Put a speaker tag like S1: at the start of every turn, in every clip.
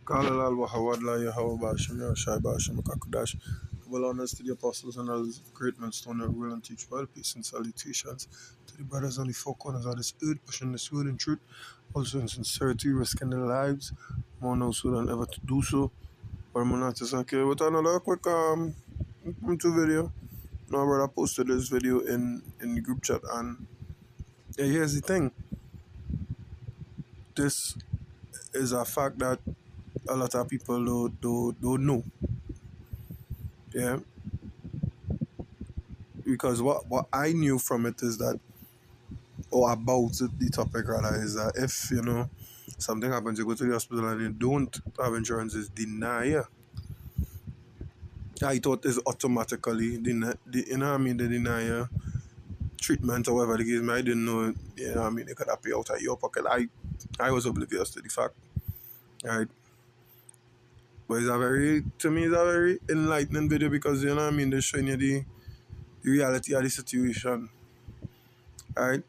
S1: قال الله وحواد لا يهوى باشم يا شاي باشم Kakudash. Well, honors to the apostles and elders of great men, stone that will and teach well, peace and salutations to the brothers on the four corners of this earth, pushing this word in truth, also in sincerity, risking their lives, more now so than ever to do so. But I'm not just okay with another quick impromptu video. My brother posted this video in the group chat, and yeah, here's the thing. This is a fact that a lot of people don't know. Yeah, because what I knew from it is that, or about it, the topic rather, is that if something happens, you go to the hospital and you don't have insurance, is deny. I thought is automatically they deny treatment or whatever the case. I didn't know, they could have pay out of your pocket. I was oblivious to the fact, right? But to me, it's a very enlightening video because they're showing you the reality of the situation, right?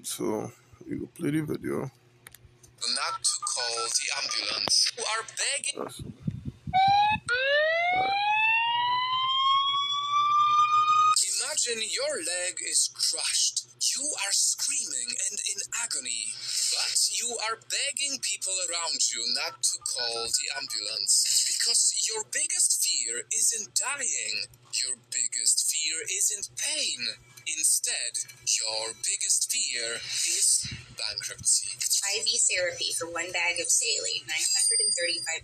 S1: So we will play the video.
S2: Not to call the ambulance. Who are begging. Imagine your leg is crushed. You are screaming and in agony, but you are begging people around you not to call the ambulance because your biggest fear isn't dying. Your biggest fear isn't pain. Instead, your biggest fear is bankruptcy.
S3: IV therapy for one bag of saline,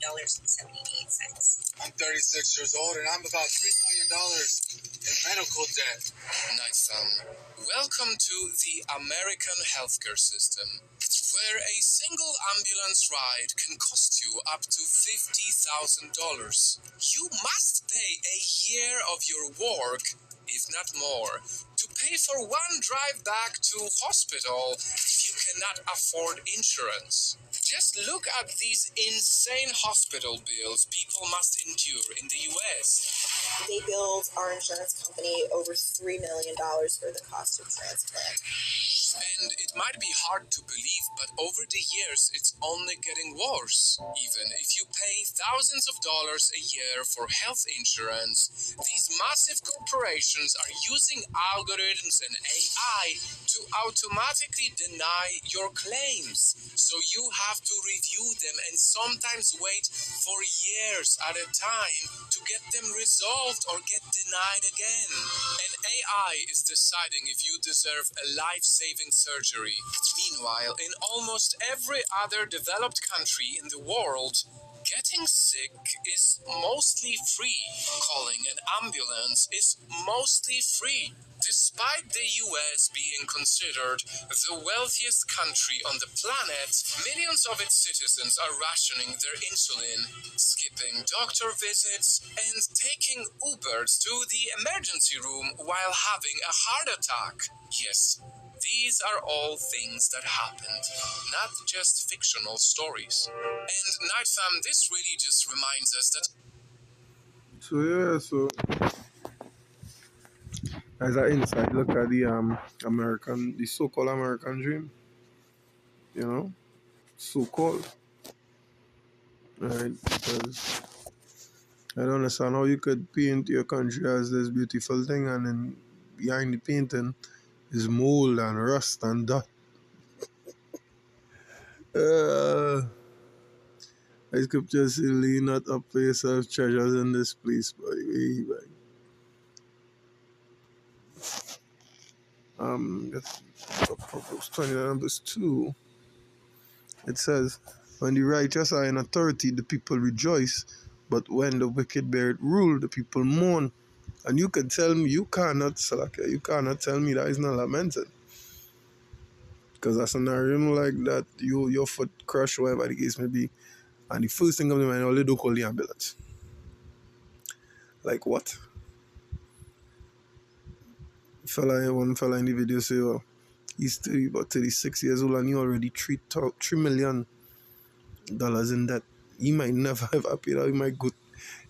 S3: $935.78.
S4: I'm 36 years old and I'm about $3 million in medical debt.
S2: Nice, welcome to the American healthcare system, where a single ambulance ride can cost you up to $50,000. You must pay a year of your work, if not more, to pay for one drive back to hospital if you cannot afford insurance. Just look at these insane hospital bills people must endure in the U.S.
S3: They billed our insurance company over $3 million for the cost of transplant.
S2: And it might be hard to believe, but over the years, it's only getting worse. Even if you pay thousands of dollars a year for health insurance, these massive corporations are using algorithms and AI to automatically deny your claims. So you have to review them and sometimes wait for years at a time to get them resolved or get denied again. And AI is deciding if you deserve a life-saving surgery. Meanwhile, in almost every other developed country in the world, getting sick is mostly free. Calling an ambulance is mostly free. Despite the US being considered the wealthiest country on the planet, millions of its citizens are rationing their insulin, skipping doctor visits, and taking Ubers to the emergency room while having a heart attack. Yes, these are all things that happened, not just fictional stories. And Night Fam, this really just reminds us that.
S1: So as an inside look at the the so-called American dream, so-called, right? Because I don't understand how you could paint your country as this beautiful thing, and then behind the painting is mold and rust and dust. I scripture say, lay not up for yourself treasures in this place, by the way. Proverbs 29 verse 2, it says, when the righteous are in authority, the people rejoice, but when the wicked bear rule, the people mourn. And you can tell me, you cannot tell me that is not lamented. Because a scenario like that, your foot crush, whatever the case may be, and the first thing comes to mind, they don't call the ambulance. Like what? One fella in the video say, oh, he's about 36 years old and he already $3 million in debt. He might never ever pay that. He might go,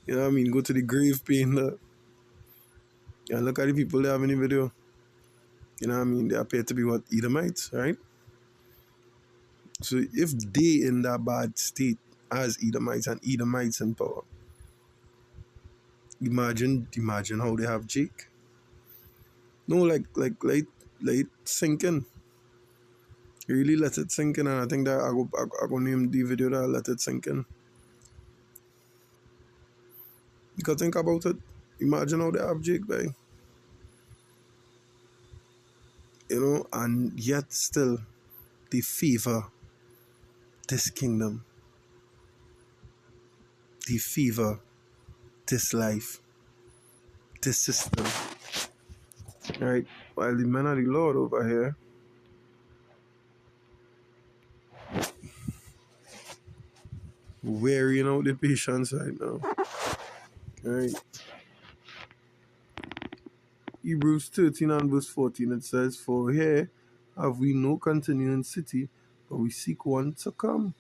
S1: go to the grave paying that. And look at the people they have in the video. They appear to be what? Edomites, right? So if they in that bad state, as Edomites and Edomites in power. Imagine how they have Jake. No, like sink in. Really let it sink in, and I think that I go name the video that let it sink in. Because think about it. Imagine how they have Jake, babe. And yet still they favor this kingdom. They favor this life, this system. Right? While the men of the Lord over here, wearing out the patience right now. Right? Hebrews 13 and verse 14, it says, "For here have we no continuing city, but we seek one to come."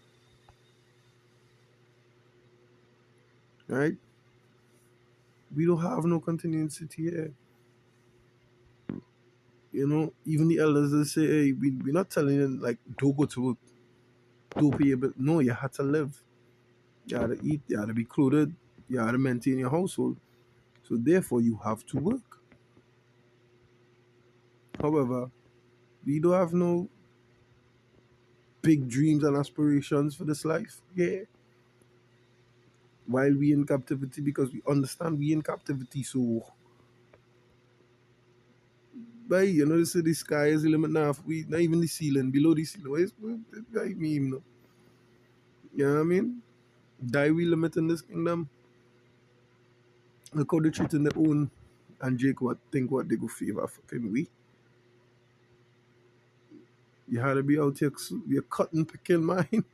S1: Right? We don't have no continuing city here. Even the elders, they say, hey, we're not telling you, like, don't go to work, don't pay your bill. No, you have to live. You have to eat, you have to be clothed, you have to maintain your household. So therefore, you have to work. However, we don't have no big dreams and aspirations for this life. Yeah. While we in captivity, because we understand we in captivity, so but they say the sky is the limit now. We not even the ceiling, below the ceiling. What is like me, You know what I mean? Die we limit in this kingdom. Look how they treating their own, and Jake think what they go favor fucking we. You had to be out here, you're cutting picking mine.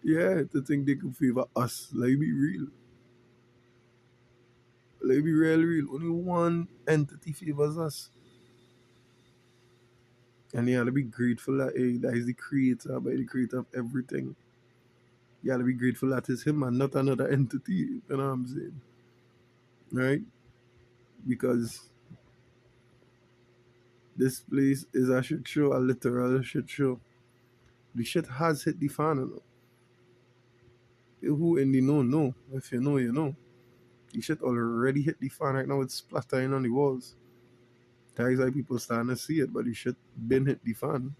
S1: Yeah, to think they could favor us. Like be real. Like be real. Only one entity favors us. And you have to be grateful that that is the creator, by the creator of everything. You have to be grateful that it's him and not another entity. You know what I'm saying? Right? Because this place is a shit show, a literal shit show. The shit has hit the fan. Who in the know? If you know, you know. The shit already hit the fan right now. It's splattering on the walls. That is why people starting to see it, but the shit been hit the fan.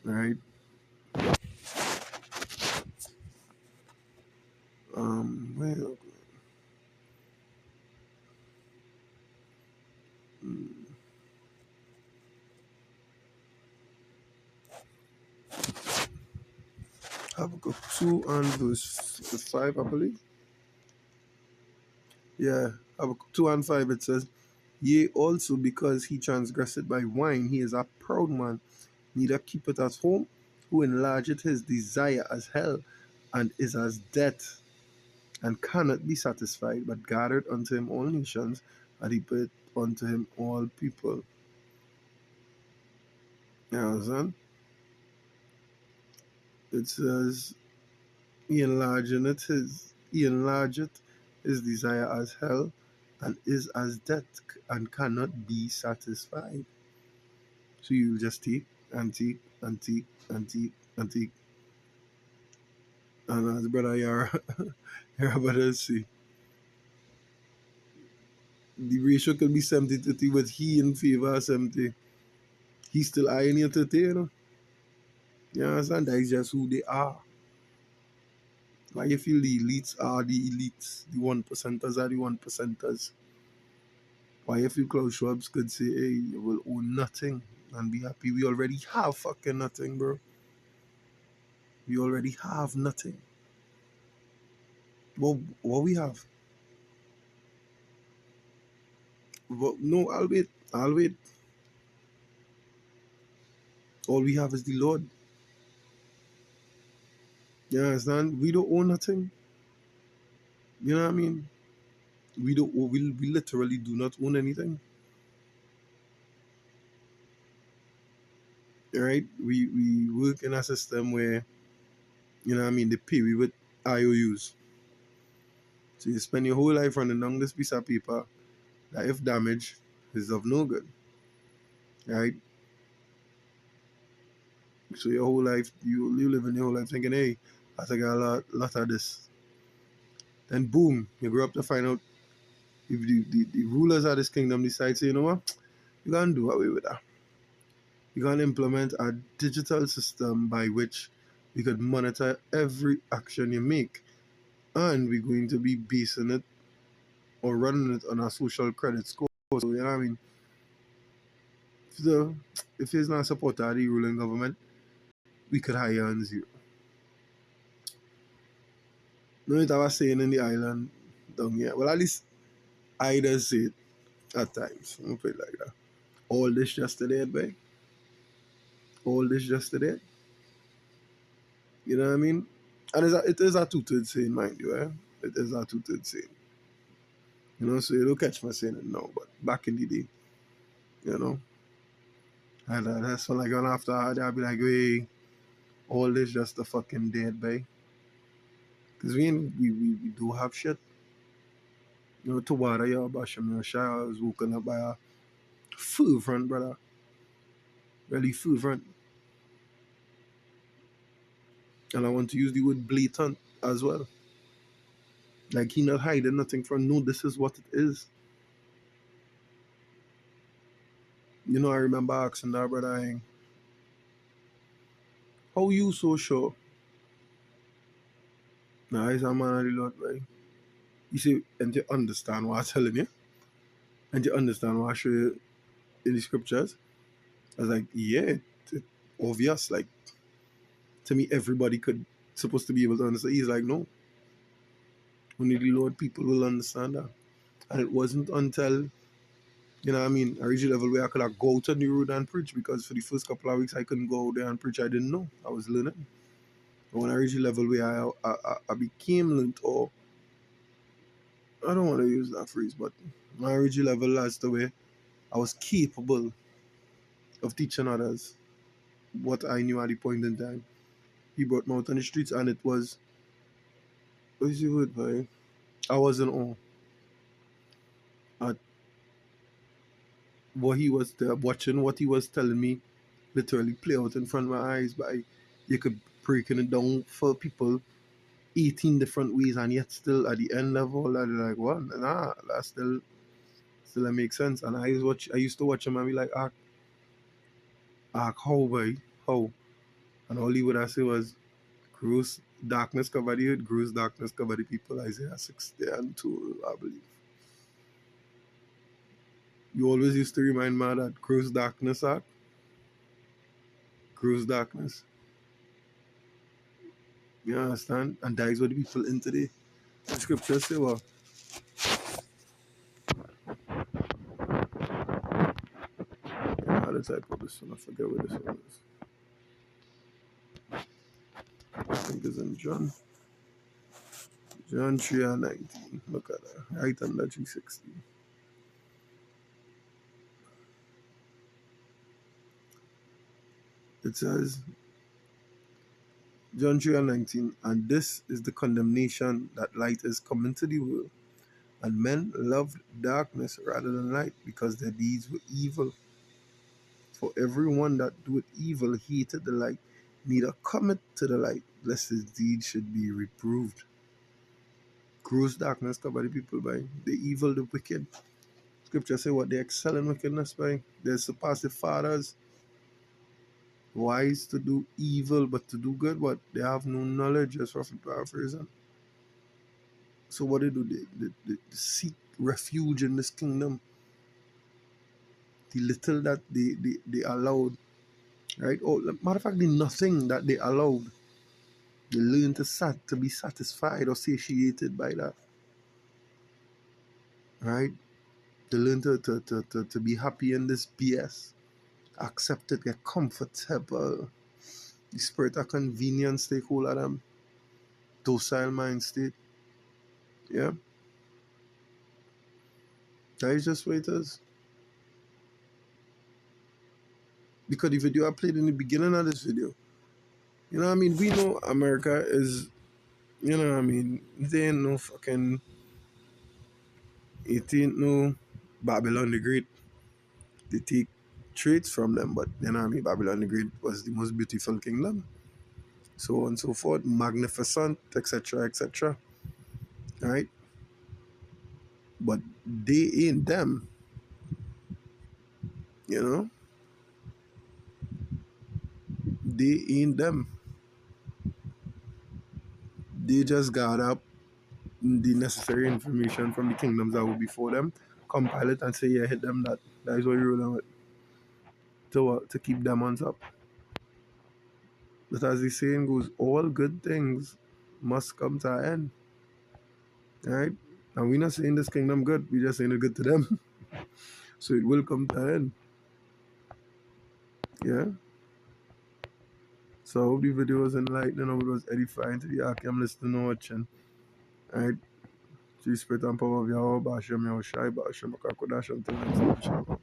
S1: Right? Well, Habakkuk 2 and verse 5, I believe. Yeah, Habakkuk 2 and 5, it says, "Yea, also because he transgressed by wine, he is a proud man, neither keepeth at home, who enlargeth his desire as hell, and is as death, and cannot be satisfied, but gathered unto him all nations, and he put unto him all people." You understand? It says, he enlargeth his desire as hell, and is as death, and cannot be satisfied. So you just take and take and take and take and take. And as brother you're about to see, the ratio could be 70-30, but he in favor of 70. He's still eyeing you 30, You understand? That is just who they are. Why you feel the elites are the elites, the 1%ers are the 1%ers? Why you feel Klaus Schwab's could say, hey, you will own nothing and be happy? We already have fucking nothing, bro. We already have nothing. What we have? No, I'll wait. All we have is the Lord. You understand? We don't own nothing. You know what I mean? We literally do not own anything. Right? We work in a system where, you know what I mean, they pay we with IOUs. So you spend your whole life running down this piece of paper that if damaged is of no good. Right? So your whole life, you live in your whole life thinking, hey, I think I got lot of this. Then boom, you grow up to find out if the rulers of this kingdom decide, say, you know what, you can't do away with that. You can implement a digital system by which we could monitor every action you make. And we're going to be basing it or running it on a social credit score. So, you know what I mean? So, if he's not a supporter of the ruling government, we could hire on zero. No, it I was saying in the island down here. Well, at least I does say it at times. I'm put it like that. All this just today, babe. All this just today. You know what I mean? And it is a two-third saying, mind you, eh? It is a two-third saying. You know, so you don't catch me saying it now, but back in the day, you know, and that's when like going after I'd be like, hey, all this just a fucking dead, babe. Because we do have shit. You know, to water your basham, your shower, I was woken up by a full front, brother. Really full front. And I want to use the word blatant as well. Like he not hiding nothing from no, this is what it is. You know, I remember asking that brother, how you so sure? Nah, he's a man of the Lord, right? You see, and you understand what I'm telling you, and you understand what I show you in the scriptures. I was like, yeah, it obvious. Like to me, everybody could supposed to be able to understand. He's like, no, only the Lord people will understand that. And it wasn't until you know, what I mean, I reached a level where I could have go to the road and preach because for the first couple of weeks I couldn't go out there and preach. I didn't know. I was learning. But when I reached a level where I became learned, or I don't want to use that phrase, but when I reached a level as to where I was capable of teaching others what I knew at the point in time. He brought me out on the streets and it was, what is the word, boy? I was in awe at what he was there, watching what he was telling me literally play out in front of my eyes. But you could breaking it down for people 18 different ways and yet still at the end level, I'm like, what? Nah, that still that makes sense. And I used to watch him and be like, how, boy? How? And all he would have say was, gross darkness cover the earth, gross darkness cover the people. Isaiah 60 and 2, I believe. You always used to remind me that gross darkness are gross darkness. You understand? And that is what the people in today. The scriptures say, well, how the type of this one, I forget what this one is. I think it's in John 3 and 19. Look at that. Right under 360. It says, John 3 and 19, and this is the condemnation that light is come into the world. And men loved darkness rather than light because their deeds were evil. For everyone that doeth evil hated the light, neither cometh to the light, lest his deeds should be reproved. Gross darkness covered the people by the evil, the wicked. Scripture say what they excel in wickedness by. They surpass the fathers. Wise to do evil, but to do good, what? They have no knowledge, just roughly paraphrasing. So what they do, they seek refuge in this kingdom. The little that they allowed, right? Oh, matter of fact, the nothing that they allowed, they learn to be satisfied or satiated by that, right? They learn to be happy in this BS, accept it, get comfortable. The spirit of convenience take hold of them, docile mind state, yeah? That is just what it is. Because the video I played in the beginning of this video, you know what I mean? We know America is, you know what I mean? It ain't no Babylon the Great. They take traits from them, but you know what I mean, Babylon the Great was the most beautiful kingdom, so on and so forth, magnificent, etc., etc. Right? But they ain't them, you know? They ain't them. They just got up the necessary information from the kingdoms that were before them, compile it and say, yeah, hit them that. That is what you're rolling with. To keep them on top. But as the saying goes, all good things must come to an end. Right? And we're not saying this kingdom good, we're just saying it good to them. So it will come to an end. Yeah? So I hope the video was enlightening, I hope it was edifying to the Akim listening and watching. Right? To the spirit and power of Yahweh, Bashem Yahushai, Bashem Akakodash, until next time.